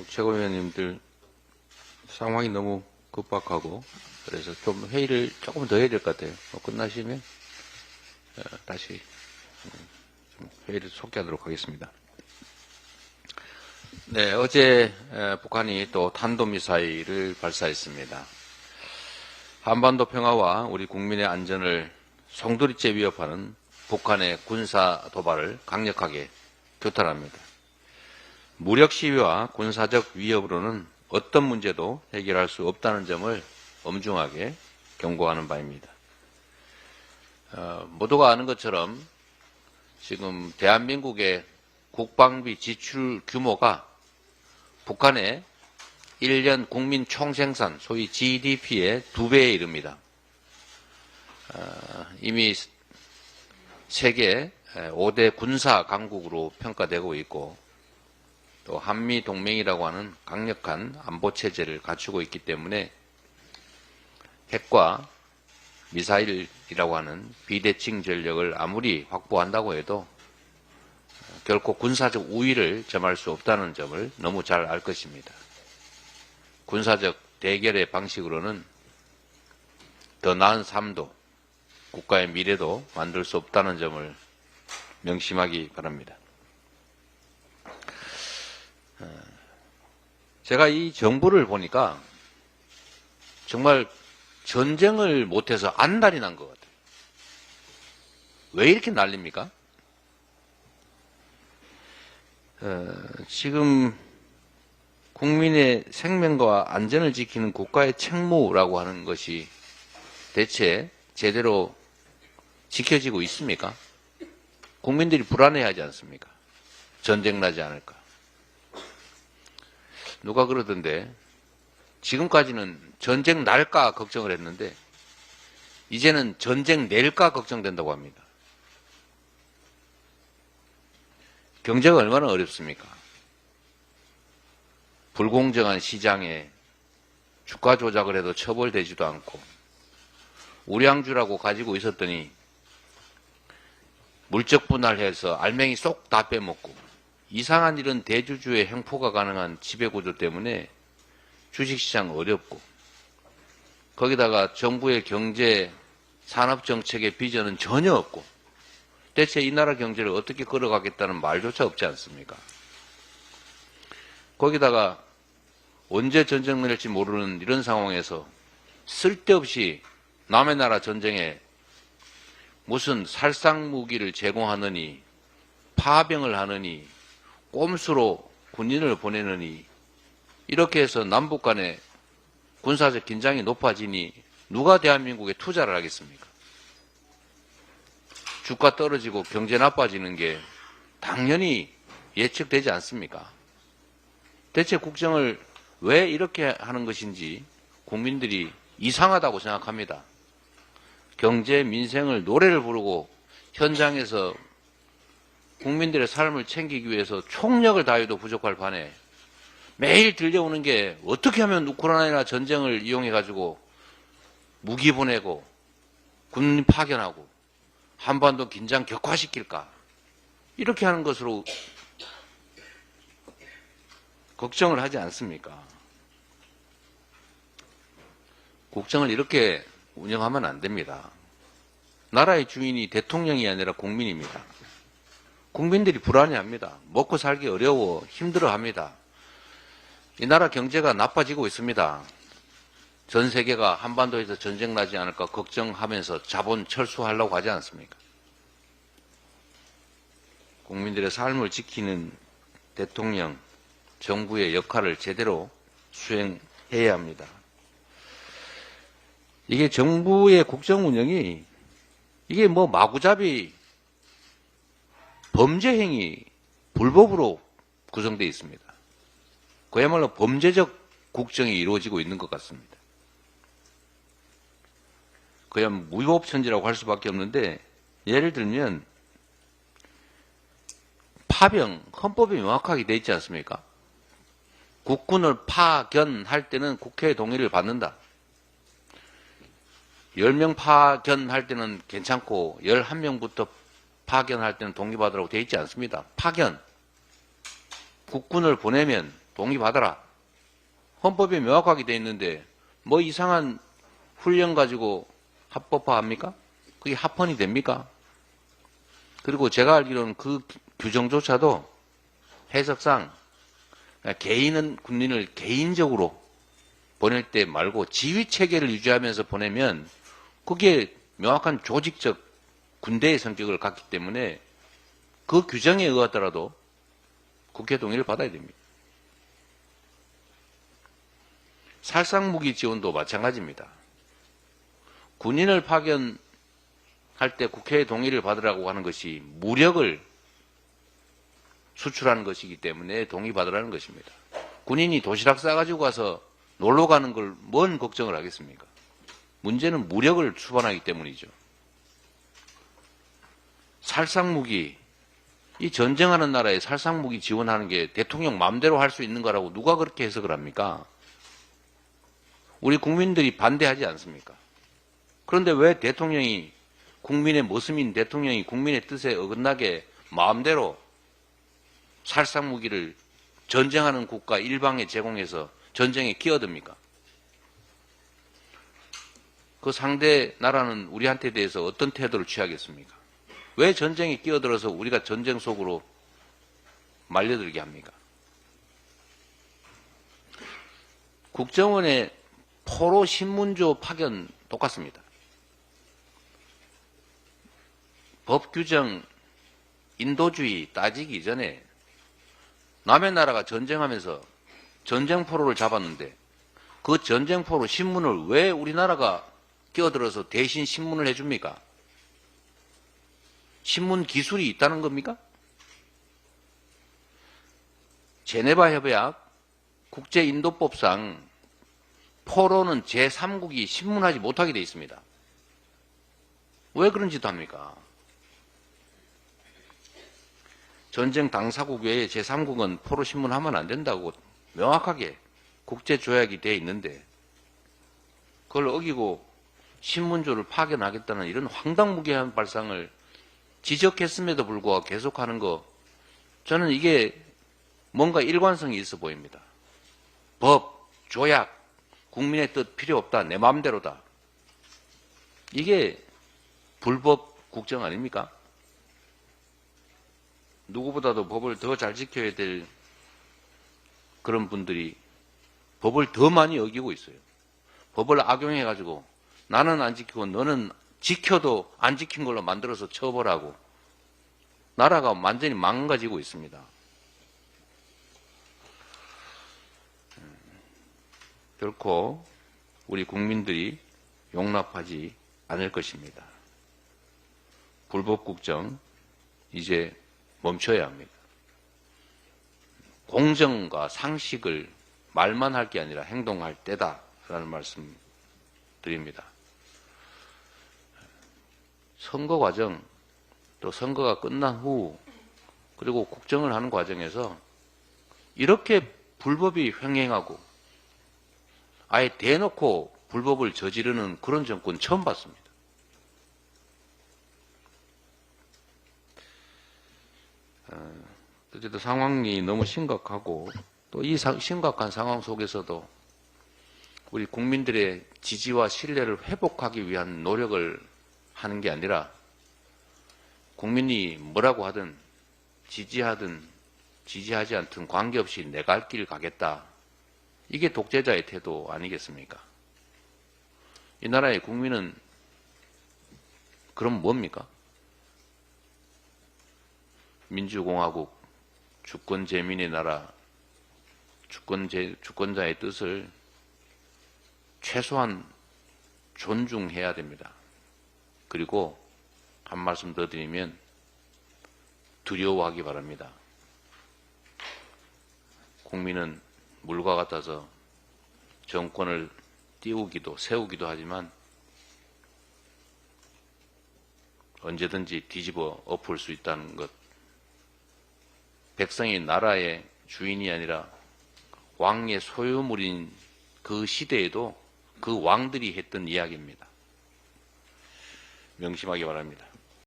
최고위원님들 상황이 너무 급박하고 그래서 좀 회의를 조금 더 해야 될 것 같아요. 끝나시면 다시 좀 회의를 속개하도록 하겠습니다. 네, 어제 북한이 또 탄도미사일을 발사했습니다. 한반도 평화와 우리 국민의 안전을 송두리째 위협하는 북한의 군사 도발을 강력하게 규탄합니다. 무력 시위와 군사적 위협으로는 어떤 문제도 해결할 수 없다는 점을 엄중하게 경고하는 바입니다. 모두가 아는 것처럼 지금 대한민국의 국방비 지출 규모가 북한의 1년 국민 총생산, 소위 GDP의 2배에 이릅니다. 이미 세계 5대 군사 강국으로 평가되고 있고 또 한미동맹이라고 하는 강력한 안보체제를 갖추고 있기 때문에 핵과 미사일이라고 하는 비대칭 전력을 아무리 확보한다고 해도 결코 군사적 우위를 점할 수 없다는 점을 너무 잘 알 것입니다. 군사적 대결의 방식으로는 더 나은 삶도 국가의 미래도 만들 수 없다는 점을 명심하기 바랍니다. 제가 이 정부를 보니까 정말 전쟁을 못해서 안달이 난 것 같아요. 왜 이렇게 난립니까? 지금 국민의 생명과 안전을 지키는 국가의 책무라고 하는 것이 대체 제대로 지켜지고 있습니까? 국민들이 불안해하지 않습니까? 전쟁 나지 않을까? 누가 그러던데 지금까지는 전쟁 날까 걱정을 했는데 이제는 전쟁 낼까 걱정된다고 합니다. 경제가 얼마나 어렵습니까? 불공정한 시장에 주가 조작을 해도 처벌되지도 않고 우량주라고 가지고 있었더니 물적 분할해서 알맹이 쏙 다 빼먹고 이상한 일은 대주주의 횡포가 가능한 지배구조 때문에 주식시장 어렵고 거기다가 정부의 경제 산업정책의 비전은 전혀 없고 대체 이 나라 경제를 어떻게 끌어가겠다는 말조차 없지 않습니까? 거기다가 언제 전쟁 날지 모르는 이런 상황에서 쓸데없이 남의 나라 전쟁에 무슨 살상무기를 제공하느니 파병을 하느니 꼼수로 군인을 보내느니 이렇게 해서 남북 간의 군사적 긴장이 높아지니 누가 대한민국에 투자를 하겠습니까? 주가 떨어지고 경제 나빠지는 게 당연히 예측되지 않습니까? 대체 국정을 왜 이렇게 하는 것인지 국민들이 이상하다고 생각합니다. 경제, 민생을 노래를 부르고 현장에서 국민들의 삶을 챙기기 위해서 총력을 다해도 부족할 판에 매일 들려오는 게 어떻게 하면 우크라이나 전쟁을 이용해가지고 무기 보내고 군 파견하고 한반도 긴장 격화시킬까 이렇게 하는 것으로 걱정을 하지 않습니까? 국정을 이렇게 운영하면 안 됩니다. 나라의 주인이 대통령이 아니라 국민입니다. 국민들이 불안해합니다. 먹고 살기 어려워 힘들어합니다. 이 나라 경제가 나빠지고 있습니다. 전 세계가 한반도에서 전쟁 나지 않을까 걱정하면서 자본 철수하려고 하지 않습니까? 국민들의 삶을 지키는 대통령, 정부의 역할을 제대로 수행해야 합니다. 이게 정부의 국정 운영이 이게 뭐 마구잡이 범죄 행위, 불법으로 구성되어 있습니다. 그야말로 범죄적 국정이 이루어지고 있는 것 같습니다. 그냥 무법천지라고 할 수밖에 없는데 예를 들면 파병, 헌법에 명확하게 되어 있지 않습니까? 국군을 파견할 때는 국회의 동의를 받는다. 10명 파견할 때는 괜찮고 11명부터 파견할 때는 동의받으라고 되어 있지 않습니다. 파견. 국군을 보내면 동의받아라. 헌법에 명확하게 돼 있는데 뭐 이상한 훈련 가지고 합법화합니까? 그게 합헌이 됩니까? 그리고 제가 알기로는 그 규정조차도 해석상 개인은 군인을 개인적으로 보낼 때 말고 지휘체계를 유지하면서 보내면 그게 명확한 조직적 군대의 성격을 갖기 때문에 그 규정에 의하더라도 국회 동의를 받아야 됩니다. 살상무기 지원도 마찬가지입니다. 군인을 파견할 때 국회의 동의를 받으라고 하는 것이 무력을 수출하는 것이기 때문에 동의받으라는 것입니다. 군인이 도시락 싸가지고 가서 놀러 가는 걸 뭔 걱정을 하겠습니까? 문제는 무력을 수반하기 때문이죠. 살상무기, 이 전쟁하는 나라에 살상무기 지원하는 게 대통령 마음대로 할 수 있는 거라고 누가 그렇게 해석을 합니까? 우리 국민들이 반대하지 않습니까? 그런데 왜 대통령이 국민의 모습인 대통령이 국민의 뜻에 어긋나게 마음대로 살상무기를 전쟁하는 국가 일방에 제공해서 전쟁에 끼어듭니까? 그 상대 나라는 우리한테 대해서 어떤 태도를 취하겠습니까? 왜 전쟁에 끼어들어서 우리가 전쟁 속으로 말려들게 합니까? 국정원의 포로 신문조 파견 똑같습니다. 법 규정, 인도주의 따지기 전에 남의 나라가 전쟁하면서 전쟁포로를 잡았는데 그 전쟁포로 신문을 왜 우리나라가 끼어들어서 대신 신문을 해줍니까? 신문 기술이 있다는 겁니까? 제네바 협약 국제인도법상 포로는 제3국이 신문하지 못하게 돼 있습니다. 왜 그런 짓도 합니까? 전쟁 당사국 외에 제3국은 포로 신문하면 안 된다고 명확하게 국제조약이 되어 있는데 그걸 어기고 신문조를 파견하겠다는 이런 황당무계한 발상을 지적했음에도 불구하고 계속하는 거, 저는 이게 뭔가 일관성이 있어 보입니다. 법, 조약, 국민의 뜻 필요 없다, 내 마음대로다. 이게 불법 국정 아닙니까? 누구보다도 법을 더 잘 지켜야 될 그런 분들이 법을 더 많이 어기고 있어요. 법을 악용해가지고 나는 안 지키고 너는 지켜도 안 지킨 걸로 만들어서 처벌하고 나라가 완전히 망가지고 있습니다. 결코 우리 국민들이 용납하지 않을 것입니다. 불법 국정 이제 멈춰야 합니다. 공정과 상식을 말만 할 게 아니라 행동할 때다라는 말씀 드립니다. 선거 과정, 또 선거가 끝난 후, 그리고 국정을 하는 과정에서 이렇게 불법이 횡행하고 아예 대놓고 불법을 저지르는 그런 정권 처음 봤습니다. 어쨌든 상황이 너무 심각하고 또 이 심각한 상황 속에서도 우리 국민들의 지지와 신뢰를 회복하기 위한 노력을 하는 게 아니라 국민이 뭐라고 하든 지지하든 지지하지 않든 관계없이 내 갈 길 가겠다. 이게 독재자의 태도 아니겠습니까? 이 나라의 국민은 그럼 뭡니까? 민주공화국, 주권제민의 나라, 주권자의 뜻을 최소한 존중해야 됩니다. 그리고 한 말씀 더 드리면 두려워하기 바랍니다. 국민은 물과 같아서 정권을 띄우기도 세우기도 하지만 언제든지 뒤집어 엎을 수 있다는 것. 백성이 나라의 주인이 아니라 왕의 소유물인 그 시대에도 그 왕들이 했던 이야기입니다. 명심하기 바랍니다.